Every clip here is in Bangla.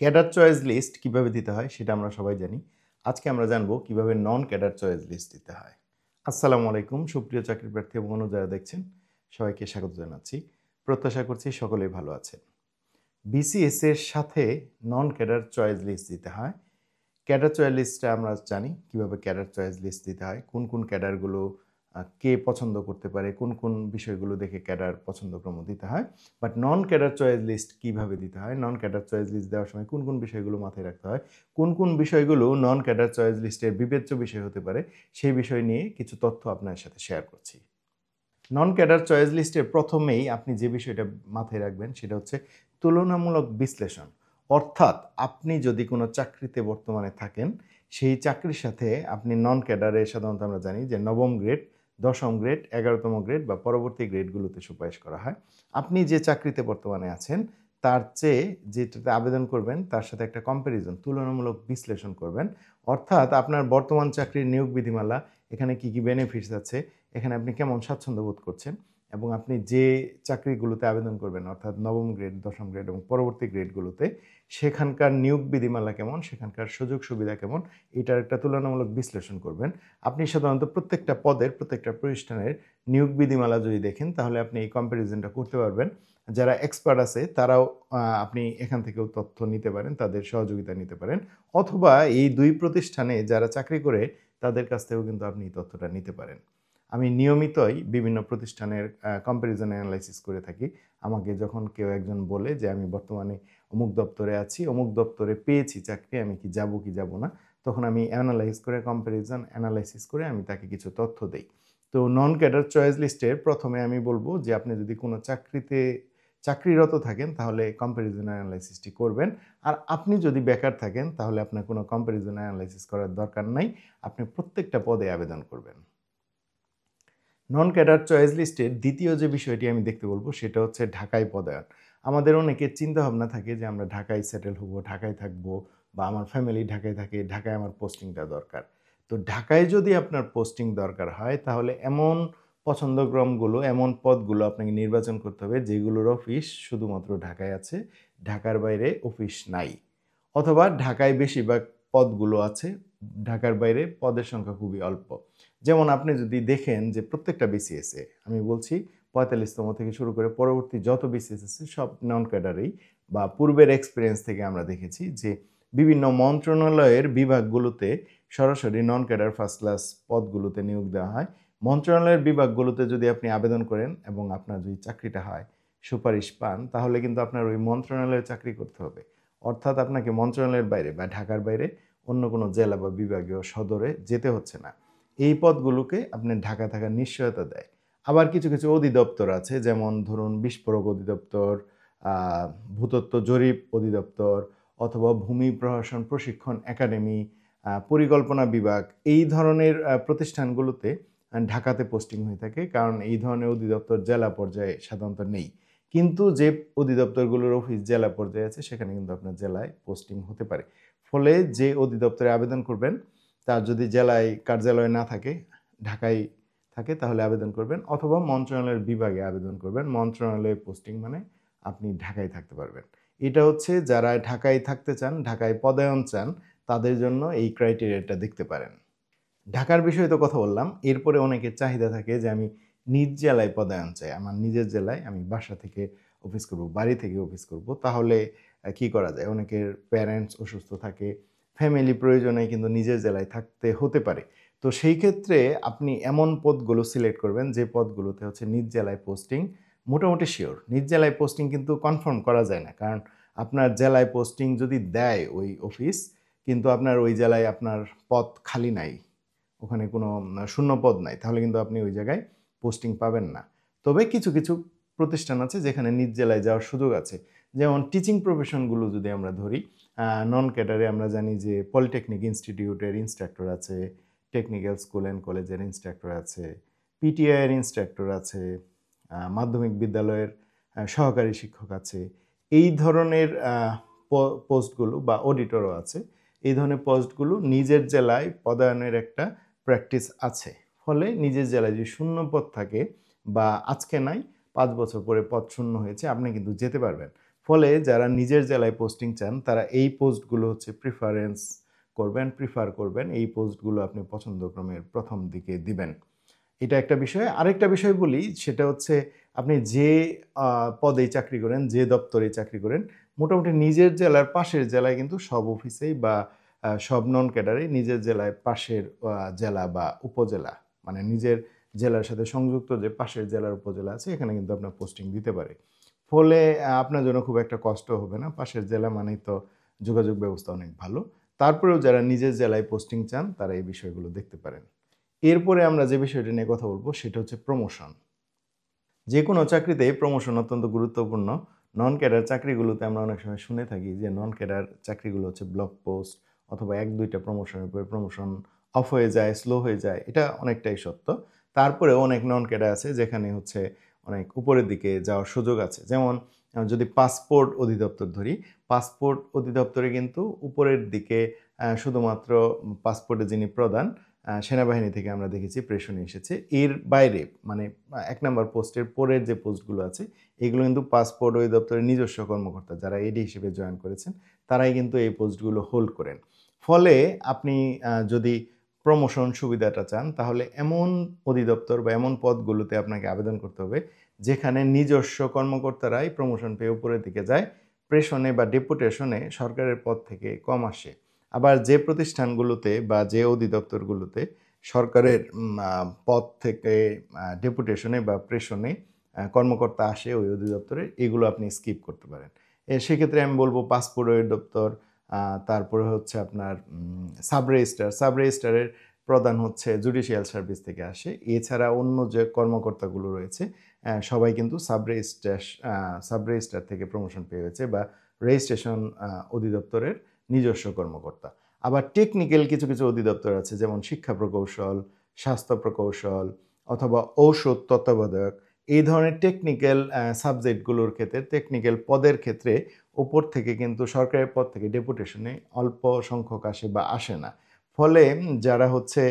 ক্যাডার চয়েস লিস্ট কিভাবে দিতে হয় সেটা আমরা সবাই জানি। আজকে আমরা জানবো কিভাবে নন ক্যাডার চয়েস লিস্ট দিতে হয়। আসসালামু আলাইকুম সুপ্রিয় চাকরি প্রার্থী এবং অন্য যারা দেখছেন সবাইকে স্বাগত জানাচ্ছি। প্রত্যাশা করছি সকলেই ভালো আছেন। বিসিএস এর সাথে নন ক্যাডার চয়েস লিস্ট দিতে হয়। ক্যাডার চয়েস লিস্টটা আমরা জানি কিভাবে ক্যাডার চয়েস লিস্ট দিতে হয়, কোন কোন ক্যাডারগুলো কে পছন্দ করতে পারে, কোন কোন বিষয়গুলো দেখে ক্যাডার পছন্দক্রম দিতে হয়। But non cadre choice list কিভাবে দিতে হয়, নন ক্যাডার চয়েস লিস্ট দেওয়ার সময় কোন কোন বিষয়গুলো মাথায় রাখতে হয়, কোন কোন বিষয়গুলো নন ক্যাডার চয়েস লিস্টের বিবেচ্য বিষয় হতে পারে, সেই বিষয় নিয়ে কিছু তথ্য আপনার সাথে শেয়ার করছি। নন ক্যাডার চয়েস লিস্টের প্রথমেই আপনি যে বিষয়টা মাথায় রাখবেন সেটা হচ্ছে তুলনামূলক বিশ্লেষণ। অর্থাৎ আপনি যদি কোনো চাকরিতে বর্তমানে থাকেন, সেই চাকরির সাথে আপনি নন ক্যাডারে সাধারণত আমরা জানি যে নবম গ্রেড, দশম গ্রেড, 11তম গ্রেড বা পরবর্তী গ্রেডগুলোতে সুপারিশ করা হয়। আপনি যে চাকরিতে বর্তমানে আছেন তার চেয়ে যেটাতে আবেদন করবেন তার সাথে একটা কম্প্যারিজন, তুলনামূলক বিশ্লেষণ করবেন। অর্থাৎ আপনার বর্তমান চাকরির নিয়োগ বিধিমালা, এখানে কি কি বেনিফিটস আছে, এখানে আপনি কেমন স্বাচ্ছন্দ্য বোধ করছেন, এবং আপনি যে চাকরিগুলোতে আবেদন করবেন অর্থাৎ নবম গ্রেড, দশম গ্রেড এবং পরবর্তী গ্রেডগুলোতে সেখানকার নিয়োগ বিধিমালা কেমন, সেখানকার সুযোগ সুবিধা কেমন, এটার একটা তুলনামূলক বিশ্লেষণ করবেন। আপনি সাধারণত প্রত্যেকটা পদের, প্রত্যেকটা প্রতিষ্ঠানের নিয়োগ বিধিমালা যদি দেখেন তাহলে আপনি এই কম্প্যারিজনটা করতে পারবেন। যারা এক্সপার্ট আছে তারাও আপনি এখান থেকেও তথ্য নিতে পারেন, তাদের সহযোগিতা নিতে পারেন, অথবা এই দুই প্রতিষ্ঠানে যারা চাকরি করে তাদের কাছ থেকেও কিন্তু আপনি এই তথ্যটা নিতে পারেন। আমি নিয়মিতই বিভিন্ন প্রতিষ্ঠানের কম্প্যারিজন অ্যানালাইসিস করে থাকি। আমাকে যখন কেউ একজন বলে যে আমি বর্তমানে অমুক দপ্তরে আছি, অমুক দপ্তরে পেয়েছি চাকরি, আমি কি যাব না, তখন আমি অ্যানালাইজ করে, কম্প্যারিজন অ্যানালাইসিস করে আমি তাকে কিছু তথ্য দেই। তো নন ক্যাডার চয়েস লিস্টের প্রথমে আমি বলবো যে আপনি যদি কোনো চাকরিরত থাকেন তাহলে কম্প্যারিজন অ্যানালাইসিসটি করবেন। আর আপনি যদি বেকার থাকেন তাহলে আপনার কোনো কম্প্যারিজন অ্যানালাইসিস করার দরকার নাই, আপনি প্রত্যেকটা পদে আবেদন করবেন। নন ক্যাডার চয়েস লিস্টের দ্বিতীয় যে বিষয়টি আমি দেখতে বলবো সেটা হচ্ছে ঢাকায় পদায়ন। আমাদের অনেকের চিন্তাভাবনা থাকে যে আমরা ঢাকায় সেটেল হবো, ঢাকায় থাকবো, বা আমার ফ্যামিলি ঢাকায় থাকে, ঢাকায় আমার পোস্টিংটা দরকার। তো ঢাকায় যদি আপনার পোস্টিং দরকার হয় তাহলে এমন পছন্দক্রমগুলো, এমন পদগুলো আপনাকে নির্বাচন করতে হবে যেগুলোর অফিস শুধুমাত্র ঢাকায় আছে, ঢাকার বাইরে অফিস নাই। অথবা ঢাকায় বেশিরভাগ পদগুলো আছে, ঢাকার বাইরে পদের সংখ্যা খুবই অল্প। যেমন আপনি যদি দেখেন যে প্রত্যেকটা বিসিএসে, আমি বলছি 45তম থেকে শুরু করে পরবর্তী যত বিসিএস আছে সব নন ক্যাডারেই, বা পূর্বের এক্সপিরিয়েন্স থেকে আমরা দেখেছি যে বিভিন্ন মন্ত্রণালয়ের বিভাগগুলোতে সরাসরি নন ক্যাডার ফার্স্ট ক্লাস পদগুলোতে নিয়োগ দেওয়া হয়। মন্ত্রণালয়ের বিভাগগুলোতে যদি আপনি আবেদন করেন এবং আপনার যদি চাকরিটা হয়, সুপারিশ পান, তাহলে কিন্তু আপনার ওই মন্ত্রণালয়ে চাকরি করতে হবে। অর্থাৎ আপনাকে মন্ত্রণালয়ের বাইরে বা ঢাকার বাইরে অন্য কোনো জেলা বা বিভাগীয় সদরে যেতে হচ্ছে না। এই পদগুলোকে আপনার ঢাকা থাকার নিশ্চয়তা দেয়। আবার কিছু কিছু অধিদপ্তর আছে, যেমন ধরুন বিস্ফোরক অধিদপ্তর, ভূতত্ত্ব জরিপ অধিদপ্তর, অথবা ভূমি প্রশাসন প্রশিক্ষণ একাডেমি, পরিকল্পনা বিভাগ, এই ধরনের প্রতিষ্ঠানগুলোতে ঢাকাতে পোস্টিং হয়ে থাকে, কারণ এই ধরনের অধিদপ্তর জেলা পর্যায়ে সাধারণত নেই। কিন্তু যে অধিদপ্তরগুলোর অফিস জেলা পর্যায়ে আছে সেখানে কিন্তু আপনার জেলায় পোস্টিং হতে পারে। ফলে যে অধিদপ্তরে আবেদন করবেন তার যদি জেলায় কার্যালয় না থাকে, ঢাকায় থাকে, তাহলে আবেদন করবেন, অথবা মন্ত্রণালয়ের বিভাগে আবেদন করবেন। মন্ত্রণালয়ে পোস্টিং মানে আপনি ঢাকায় থাকতে পারবেন। এটা হচ্ছে যারা ঢাকায় থাকতে চান, ঢাকায় পদায়ন চান, তাদের জন্য এই ক্রাইটেরিয়াটা দেখতে পারেন। ঢাকার বিষয়ে তো কথা বললাম, এরপরে অনেকের চাহিদা থাকে যে আমি নিজ জেলায় পদায়ন চাই, আমার নিজের জেলায় আমি বাসা থেকে অফিস করব, বাড়ি থেকে অফিস করব। তাহলে কি করা যায়? অনেকের প্যারেন্টস অসুস্থ থাকে, ফ্যামিলি প্রয়োজনে কিন্তু নিজের জেলায় থাকতে হতে পারে। তো সেই ক্ষেত্রে আপনি এমন পদগুলো সিলেক্ট করবেন যে পদগুলোতে হচ্ছে নিজ জেলায় পোস্টিং মোটামুটি শিওর। নিজ জেলায় পোস্টিং কিন্তু কনফার্ম করা যায় না, কারণ আপনার জেলায় পোস্টিং যদি দেয় ওই অফিস, কিন্তু আপনার ওই জেলায় আপনার পদ খালি নাই, ওখানে কোনো শূন্য পদ নাই, তাহলে কিন্তু আপনি ওই জায়গায় পোস্টিং পাবেন না। তবে কিছু কিছু প্রতিষ্ঠান আছে যেখানে নিজ জেলায় যাওয়ার সুযোগ আছে। যেমন টিচিং প্রফেশনগুলো যদি আমরা ধরি, নন ক্যাডারে আমরা জানি যে পলিটেকনিক ইনস্টিটিউটের ইনস্ট্রাক্টর আছে, টেকনিক্যাল স্কুল অ্যান্ড কলেজের ইনস্ট্রাক্টর আছে, পিটিআইয়ের ইনস্ট্রাক্টর আছে, মাধ্যমিক বিদ্যালয়ের সহকারী শিক্ষক আছে। এই ধরনের পোস্টগুলো, বা অডিটরও আছে, এই ধরনের পোস্টগুলো নিজের জেলায় পদায়নের একটা প্র্যাকটিস আছে। ফলে নিজের জেলায় যদি শূন্য পদ থাকে, বা আজকে নাই 5 বছর পরে পদ শূন্য হয়েছে, আপনি কিন্তু যেতে পারবেন। ফলে যারা নিজের জেলায় পোস্টিং চান তারা এই পোস্টগুলো হচ্ছে প্রিফার করবেন, এই পোস্টগুলো আপনি পছন্দক্রমের প্রথম দিকে দিবেন। এটা একটা বিষয়। আরেকটা বিষয় বলি, সেটা হচ্ছে আপনি যে পদেই চাকরি করেন, যে দপ্তরেই চাকরি করেন, মোটামুটি নিজের জেলার পাশের জেলায় কিন্তু সব অফিসেই বা সব নন ক্যাডারেই নিজের জেলায় পাশের জেলা বা উপজেলা, মানে নিজের জেলার সাথে সংযুক্ত যে পাশের জেলার উপজেলা আছে, এখানে কিন্তু আপনার পোস্টিং দিতে পারে। ফলে আপনার জন্য খুব একটা কষ্ট হবে না। পাশের জেলা মানেই তো যোগাযোগ ব্যবস্থা অনেক ভালো। তারপরেও যারা নিজের জেলায় পোস্টিং চান, তারা এই বিষয়গুলো দেখতে পারেন। এরপরে আমরা যে বিষয়টি নিয়ে কথা বলবো সেটা হচ্ছে প্রমোশন। যে কোনো চাকরিতেই প্রমোশন অত্যন্ত গুরুত্বপূর্ণ। নন ক্যাডার চাকরিগুলোতে আমরা অনেক সময় শুনে থাকি যে নন ক্যাডার চাকরিগুলো হচ্ছে ব্লক পোস্ট অথবা ১-২টা প্রমোশনের পরে প্রমোশন অফ হয়ে যায়, স্লো হয়ে যায়। এটা অনেকটাই সত্য। তারপরেও অনেক নন ক্যাডার আছে যেখানে হচ্ছে অনেক উপরের দিকে যাওয়ার সুযোগ আছে। যেমন যদি পাসপোর্ট অধিদপ্তর ধরি, পাসপোর্ট অধিদপ্তরে কিন্তু উপরের দিকে শুধুমাত্র পাসপোর্টে যিনি প্রধান, সেনাবাহিনী থেকে আমরা দেখেছি প্রেষণে এসেছে। এর বাইরে মানে ১ নাম্বার পোস্টের পরের যে পোস্টগুলো আছে, এগুলো কিন্তু পাসপোর্ট অধিদপ্তরের নিজস্ব কর্মকর্তা যারা এডি হিসেবে জয়েন করেছেন, তারাই কিন্তু এই পোস্টগুলো হোল্ড করেন। ফলে আপনি যদি প্রমোশন সুবিধাটা চান, তাহলে এমন অধিদপ্তর বা এমন পদগুলোতে আপনাকে আবেদন করতে হবে, যেখানে নিজস্ব কর্মকর্তারাই প্রমোশন পেয়ে উপরের দিকে যায়। প্রেষণে বা ডেপুটেশনে সরকারের পদ থেকে কম আসে। আবার যে প্রতিষ্ঠানগুলোতে বা যে অধিদপ্তরগুলোতে সরকারের পদ থেকে ডেপুটেশনে বা প্রেষণে কর্মকর্তা আসে ওই অধিদপ্তরে, এগুলো আপনি স্কিপ করতে পারেন। সেক্ষেত্রে আমি বলবো পাসপোর্ট অধিদপ্তর, তারপরে হচ্ছে আপনার সাব রেজিস্ট্রারের প্রধান হচ্ছে জুডিশিয়াল সার্ভিস থেকে আসে। এছাড়া অন্য যে কর্মকর্তাগুলো রয়েছে সবাই কিন্তু সাব রেজিস্ট্রার থেকে প্রমোশন পেয়ে হয়েছে বা রেজিস্ট্রেশন অধিদপ্তরের নিজস্ব কর্মকর্তা। আবার টেকনিক্যাল কিছু কিছু অধিদপ্তর আছে, যেমন শিক্ষা প্রকৌশল, স্বাস্থ্য প্রকৌশল অথবা ঔষধ তত্ত্বাবধায়ক। এই ধরনের টেকনিক্যাল সাবজেক্টগুলোর ক্ষেত্রে, টেকনিক্যাল পদের ক্ষেত্রে উপর থেকে কিন্তু সরকারের পদ থেকে ডেপুটেশনে অল্প সংখ্যক আসে বা আসে না। ফলে যারা হচ্ছে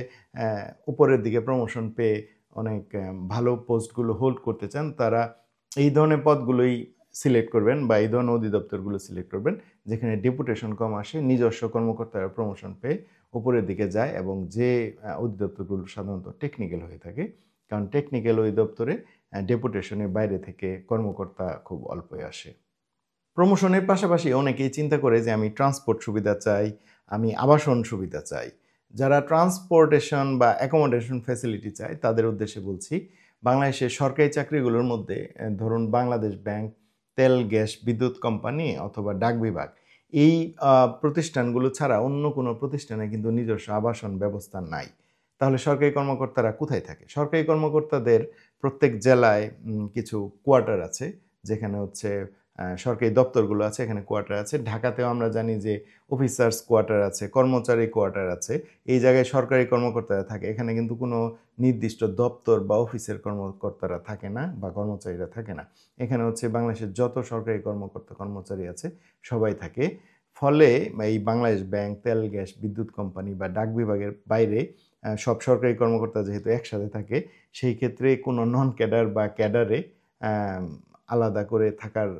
উপরের দিকে প্রমোশন পেয়ে অনেক ভালো পোস্টগুলো হোল্ড করতে চান, তারা এই ধরনের পদগুলোই সিলেক্ট করবেন বা এই ধরনের অধিদপ্তরগুলো সিলেক্ট করবেন, যেখানে ডেপুটেশন কম আসে, নিজস্ব কর্মকর্তারা প্রমোশন পেয়ে উপরের দিকে যায় এবং যে অধিদপ্তরগুলো সাধারণত টেকনিক্যাল হয়ে থাকে, কারণ টেকনিক্যাল অধিদপ্তরে ডেপুটেশনের বাইরে থেকে কর্মকর্তা খুব অল্পই আসে। প্রমোশনের পাশাপাশি অনেকেই চিন্তা করে যে আমি ট্রান্সপোর্ট সুবিধা চাই, আমি আবাসন সুবিধা চাই। যারা ট্রান্সপোর্টেশন বা অ্যাকোমোডেশন ফ্যাসিলিটি চায়, তাদের উদ্দেশ্যে বলছি, বাংলাদেশের সরকারি চাকরিগুলোর মধ্যে ধরুন বাংলাদেশ ব্যাংক, তেল, গ্যাস, বিদ্যুৎ কোম্পানি অথবা ডাক বিভাগ, এই প্রতিষ্ঠানগুলো ছাড়া অন্য কোনো প্রতিষ্ঠানে কিন্তু নিজস্ব আবাসন ব্যবস্থা নাই। তাহলে সরকারি কর্মকর্তারা কোথায় থাকে? সরকারি কর্মকর্তাদের প্রত্যেক জেলায় কিছু কোয়ার্টার আছে, যেখানে হচ্ছে সরকারি দপ্তরগুলো আছে, এখানে কোয়ার্টার আছে। ঢাকাতেও আমরা জানি যে অফিসার্স কোয়ার্টার আছে, কর্মচারী কোয়ার্টার আছে। এই জায়গায় সরকারি কর্মকর্তারা থাকে। এখানে কিন্তু কোনো নির্দিষ্ট দপ্তর বা অফিসের কর্মকর্তারা থাকে না বা কর্মচারীরা থাকে না। এখানে হচ্ছে বাংলাদেশের যত সরকারি কর্মচারী আছে সবাই থাকে। ফলে এই বাংলাদেশ ব্যাংক, তেল, গ্যাস, বিদ্যুৎ কোম্পানি বা ডাক বিভাগের বাইরে সব সরকারি কর্মকর্তা যেহেতু একসাথে থাকে, সেই ক্ষেত্রে কোনো নন ক্যাডার বা ক্যাডারে আলাদা করে থাকার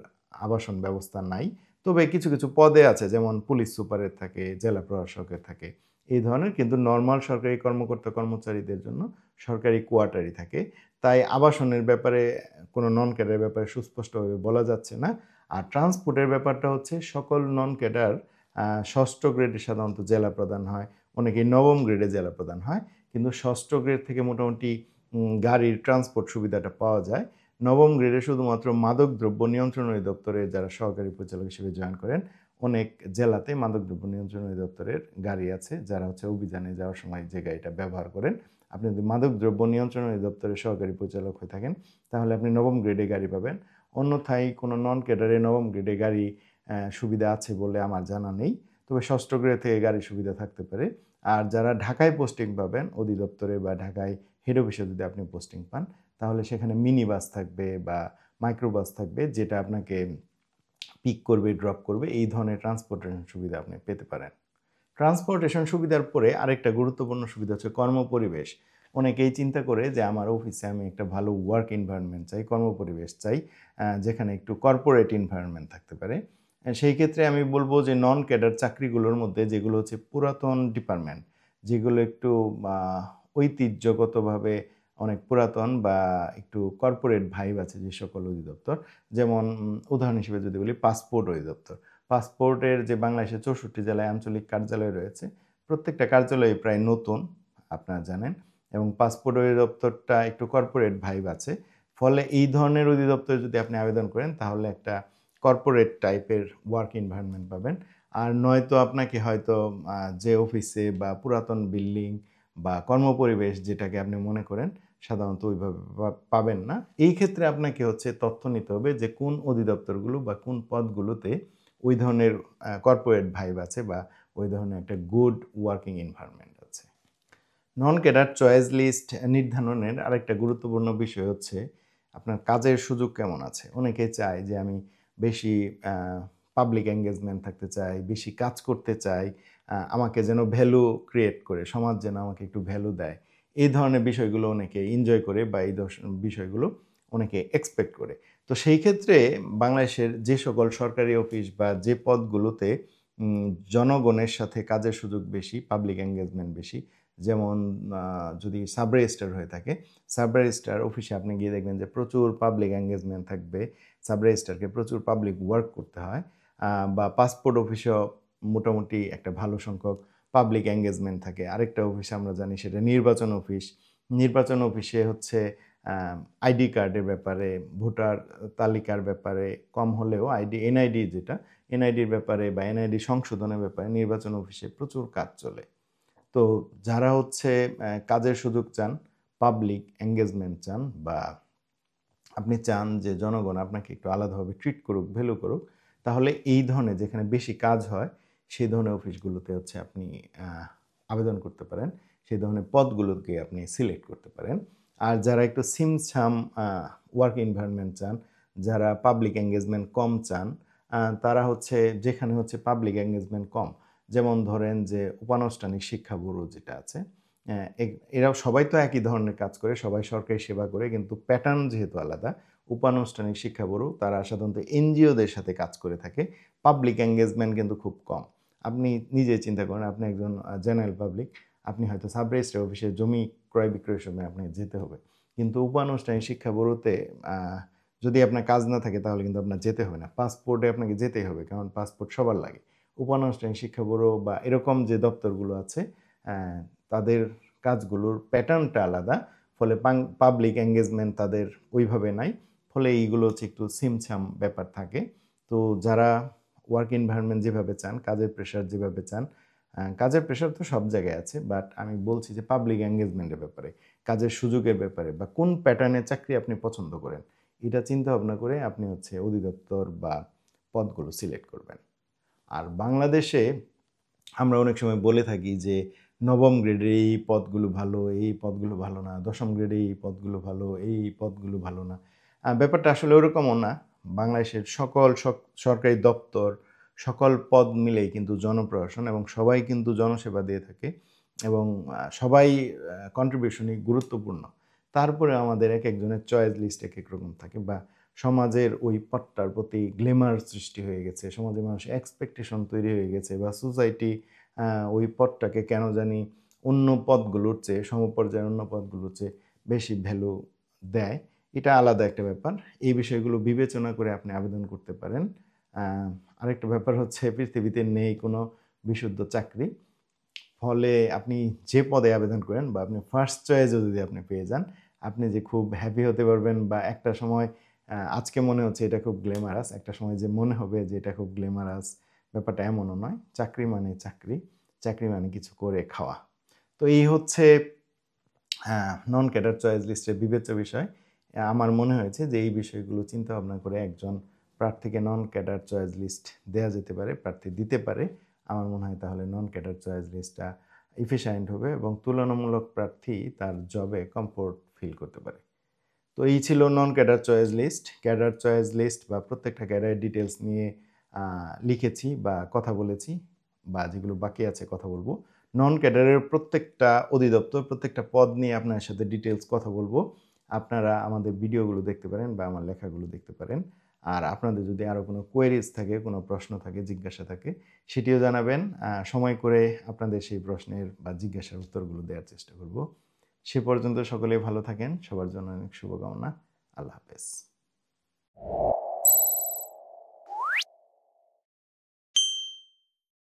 আবাসন ব্যবস্থা নাই। তবে কিছু কিছু পদে আছে, যেমন পুলিশ সুপারের থাকে, জেলা প্রশাসকের থাকে, এই ধরনের। কিন্তু নর্মাল সরকারি কর্মকর্তা কর্মচারীদের জন্য সরকারি কোয়ার্টারই থাকে। তাই আবাসনের ব্যাপারে কোনো নন ক্যাডারের ব্যাপারে সুস্পষ্টভাবে বলা যাচ্ছে না। আর ট্রান্সপোর্টের ব্যাপারটা হচ্ছে সকল নন ক্যাডার ষষ্ঠ গ্রেডে সাধারণত জেলা প্রধান হয়, অনেকেই নবম গ্রেডে জেলা প্রধান হয়, কিন্তু ষষ্ঠ গ্রেড থেকে মোটামুটি গাড়ির ট্রান্সপোর্ট সুবিধাটা পাওয়া যায়। নবম গ্রেডে শুধুমাত্র মাদকদ্রব্য নিয়ন্ত্রণ অধিদপ্তরের যারা সহকারী পরিচালক হিসেবে জয়েন করেন, অনেক জেলাতে মাদকদ্রব্য নিয়ন্ত্রণ অধিদপ্তরের গাড়ি আছে, যারা হচ্ছে অভিযানে যাওয়ার সময় যে গাড়িটা ব্যবহার করেন। আপনি যদি মাদকদ্রব্য নিয়ন্ত্রণ অধিদপ্তরের সহকারী পরিচালক হয়ে থাকেন, তাহলে আপনি নবম গ্রেডে গাড়ি পাবেন। অন্যথায় কোনো নন ক্যাডারে নবম গ্রেডে গাড়ি সুবিধা আছে বলে আমার জানা নেই, তবে ষষ্ঠ গ্রেড থেকে গাড়ি সুবিধা থাকতে পারে। আর যারা ঢাকায় পোস্টিং পাবেন অধিদপ্তরে বা ঢাকায় হেড অফিসে যদি আপনি পোস্টিং পান, তাহলে সেখানে মিনি বাস থাকবে বা মাইক্রোবাস থাকবে, যেটা আপনাকে পিক করবে, ড্রপ করবে। এই ধরনের ট্রান্সপোর্টেশন সুবিধা আপনি পেতে পারেন। ট্রান্সপোর্টেশন সুবিধার পরে আরেকটা গুরুত্বপূর্ণ সুবিধা হচ্ছে কর্মপরিবেশ। অনেকেই চিন্তা করে যে আমার অফিসে আমি একটা ভালো ওয়ার্ক এনভায়রনমেন্ট চাই, কর্মপরিবেশ চাই, যেখানে একটু কর্পোরেট এনভায়রনমেন্ট থাকতে পারে। সেই ক্ষেত্রে আমি বলব যে নন ক্যাডার চাকরিগুলোর মধ্যে যেগুলো হচ্ছে পুরাতন ডিপার্টমেন্ট, যেগুলো একটু ঐতিহ্যগতভাবে অনেক পুরাতন বা একটু কর্পোরেট ভাইব আছে যে সকল অধিদপ্তর, যেমন উদাহরণ হিসেবে যদি বলি পাসপোর্ট অধিদপ্তর। পাসপোর্টের যে বাংলাদেশের 64 জেলায় আঞ্চলিক কার্যালয় রয়েছে, প্রত্যেকটা কার্যালয় প্রায় নতুন, আপনারা জানেন, এবং পাসপোর্ট অধিদপ্তরটা একটু কর্পোরেট ভাইব আছে। ফলে এই ধরনের অধিদপ্তরে যদি আপনি আবেদন করেন তাহলে একটা কর্পোরেট টাইপের ওয়ার্ক এনভায়রনমেন্ট পাবেন। আর নয়তো আপনাকে হয়তো যে অফিসে বা পুরাতন বিল্ডিং বা কর্মপরিবেশ যেটাকে আপনি মনে করেন সাধারণত ওইভাবে পাবেন না। এই ক্ষেত্রে আপনাকে হচ্ছে তথ্য নিতে হবে যে কোন অধিদপ্তরগুলো বা কোন পদগুলোতে ওই ধরনের কর্পোরেট ভাইব আছে বা ওই ধরনের একটা গুড ওয়ার্কিং এনভায়রনমেন্ট আছে। নন ক্যাডার চয়েস লিস্ট নির্ধারণের আরেকটা গুরুত্বপূর্ণ বিষয় হচ্ছে আপনার কাজের সুযোগ কেমন আছে। অনেকে চায় যে আমি বেশি পাবলিক এঙ্গেজমেন্ট থাকতে চাই, বেশি কাজ করতে চাই, আমাকে যেন ভ্যালু ক্রিয়েট করে, সমাজ যেন আমাকে একটু ভ্যালু দেয়। এই ধরনের বিষয়গুলো অনেকে এনজয় করে বা এই বিষয়গুলো অনেকে এক্সপেক্ট করে। তো সেই ক্ষেত্রে বাংলাদেশের যে সকল সরকারি অফিস বা যে পদগুলোতে জনগণের সাথে কাজের সুযোগ বেশি, পাবলিক এঙ্গেজমেন্ট বেশি, যেমন যদি সাব রেজিস্ট্রার হয়ে থাকে, সাব রেজিস্ট্রার অফিসে আপনি গিয়ে দেখবেন যে প্রচুর পাবলিক এঙ্গেজমেন্ট থাকবে, সাব রেজিস্ট্রারকে প্রচুর পাবলিক ওয়ার্ক করতে হয়। বা পাসপোর্ট অফিসেও মোটামুটি একটা ভালো সংখ্যক পাবলিক এঙ্গেজমেন্ট থাকে। আরেকটা অফিসে আমরা জানি সেটা নির্বাচন অফিস। নির্বাচন অফিসে হচ্ছে আইডি কার্ডের ব্যাপারে, ভোটার তালিকার ব্যাপারে কম হলেও এনআইডি যেটা, এনআইডির ব্যাপারে বা এনআইডি সংশোধনের ব্যাপারে নির্বাচন অফিসে প্রচুর কাজ চলে। তো যারা হচ্ছে কাজের সুযোগ চান, পাবলিক এঙ্গেজমেন্ট চান, বা আপনি চান যে জনগণ আপনাকে একটু আলাদাভাবে ট্রিট করুক, ভ্যালু করুক, তাহলে এই ধরনের যেখানে বেশি কাজ হয় সেই ধরনের অফিসগুলোতে হচ্ছে আপনি আবেদন করতে পারেন, সেই ধরনের পদগুলোকে আপনি সিলেক্ট করতে পারেন। আর যারা একটু সিমছাম ওয়ার্ক এনভায়রনমেন্ট চান, যারা পাবলিক এঙ্গেজমেন্ট কম চান, তারা হচ্ছে যেখানে হচ্ছে পাবলিক এঙ্গেজমেন্ট কম, যেমন ধরেন যে উপানুষ্ঠানিক শিক্ষা ব্যুরো যেটা আছে, এরাও সবাই তো একই ধরনের কাজ করে, সবাই সরকারি সেবা করে, কিন্তু প্যাটার্ন যেহেতু আলাদা। উপানুষ্ঠানিক শিক্ষা ব্যুরো তারা সাধারণত এনজিওদের সাথে কাজ করে থাকে, পাবলিক এঙ্গেজমেন্ট কিন্তু খুব কম। আপনি নিজে চিন্তা করেন, আপনি একজন জেনারেল পাবলিক, আপনি হয়তো সাব রেজিস্ট্রার অফিসে জমি ক্রয় বিক্রয়ের সময় আপনাকে যেতে হবে, কিন্তু উপানুষ্ঠানিক শিক্ষা ব্যুরোতে যদি আপনার কাজ না থাকে তাহলে কিন্তু আপনার যেতে হবে না। পাসপোর্টে আপনাকে যেতেই হবে, কারণ পাসপোর্ট সবার লাগে। উপানুষ্ঠানিক শিক্ষা ব্যুরো বা এরকম যে দপ্তরগুলো আছে, তাদের কাজগুলোর প্যাটার্নটা আলাদা, ফলে পাবলিক এঙ্গেজমেন্ট তাদের ওইভাবে নাই, ফলে এইগুলো হচ্ছে একটু সিমছাম ব্যাপার থাকে। তো যারা ওয়ার্ক এনভায়রনমেন্ট যেভাবে চান, কাজের প্রেশার যেভাবে চান, কাজের প্রেশার তো সব জায়গায় আছে, বাট আমি বলছি যে পাবলিক এঙ্গেজমেন্টের ব্যাপারে, কাজের সুযোগের ব্যাপারে, বা কোন প্যাটার্নের চাকরি আপনি পছন্দ করেন, এটা চিন্তা ভাবনা করে আপনি হচ্ছে অধিদপ্তর বা পদগুলো সিলেক্ট করবেন। আর বাংলাদেশে আমরা অনেক সময় বলে থাকি যে নবম গ্রেডে এই পদগুলো ভালো, এই পদগুলো ভালো না, দশম গ্রেডে এই পদগুলো ভালো, এই পদগুলো ভালো না। ব্যাপারটা আসলে ওরকমও না। বাংলাদেশের সকল সরকারি দপ্তর, সকল পদ মিলেই কিন্তু জনপ্রশাসন, এবং সবাই কিন্তু জনসেবা দিয়ে থাকে, এবং সবাই কন্ট্রিবিউশনই গুরুত্বপূর্ণ। তারপরে আমাদের এক একজনের চয়েস লিস্ট এক এক রকম থাকে, বা সমাজের ওই পদটার প্রতি গ্ল্যামার সৃষ্টি হয়ে গেছে, সমাজের মানুষের এক্সপেকটেশন তৈরি হয়ে গেছে, বা সোসাইটি ওই পদটাকে কেন জানি অন্য পদগুলোর চেয়ে, সমপর্যায়ের অন্য পদগুলোর চেয়ে বেশি ভ্যালু দেয়। এটা আলাদা একটা ব্যাপার। এই বিষয়গুলো বিবেচনা করে আপনি আবেদন করতে পারেন। আরেকটা ব্যাপার হচ্ছে পৃথিবীতে নেই কোনো বিশুদ্ধ চাকরি। ফলে আপনি যে পদে আবেদন করেন, বা আপনি ফার্স্ট চয়েসও যদি আপনি পেয়ে যান, আপনি যে খুব হ্যাপি হতে পারবেন, বা একটা সময় আজকে মনে হচ্ছে এটা খুব গ্ল্যামারাস, একটা সময় যে মনে হবে যে এটা খুব গ্ল্যামারাস, ব্যাপারটা এমনও নয়। চাকরি মানে চাকরি, চাকরি মানে কিছু করে খাওয়া। তো এই হচ্ছে নন ক্যাডার চয়েস লিস্টের বিবেচ্য বিষয়। আমার মনে হয়েছে যে এই বিষয়গুলো চিন্তা ভাবনা করে একজন প্রার্থীকে নন ক্যাডার চয়েস লিস্ট দেওয়া যেতে পারে, প্রার্থী দিতে পারে। আমার মনে হয় তাহলে নন ক্যাডার চয়েস লিস্টটা এফিশিয়েন্ট হবে, এবং তুলনামূলক প্রার্থী তার জবে কমফোর্ট ফিল করতে পারে। তো এই ছিল non cadre choice list. Cadre choice list বা প্রত্যেকটা ক্যাডারের ডিটেলস নিয়ে লিখেছি বা কথা বলেছি, বা যেগুলো বাকি আছে কথা বলবো। নন ক্যাডারের প্রত্যেকটা অধিদপ্তর, প্রত্যেকটা পদ নিয়ে আপনার সাথে ডিটেলস কথা বলবো। আপনারা আমাদের ভিডিওগুলো দেখতে পারেন বা আমার লেখাগুলো দেখতে পারেন। আর আপনাদের যদি আরও কোনো কোয়েরিজ থাকে, কোনো প্রশ্ন থাকে, জিজ্ঞাসা থাকে, সেটিও জানাবেন। সময় করে আপনাদের সেই প্রশ্নের বা জিজ্ঞাসার উত্তরগুলো দেওয়ার চেষ্টা করব। সে পর্যন্ত সকলেই ভালো থাকেন। সবার জন্য অনেক শুভকামনা। আল্লাহ হাফেজ।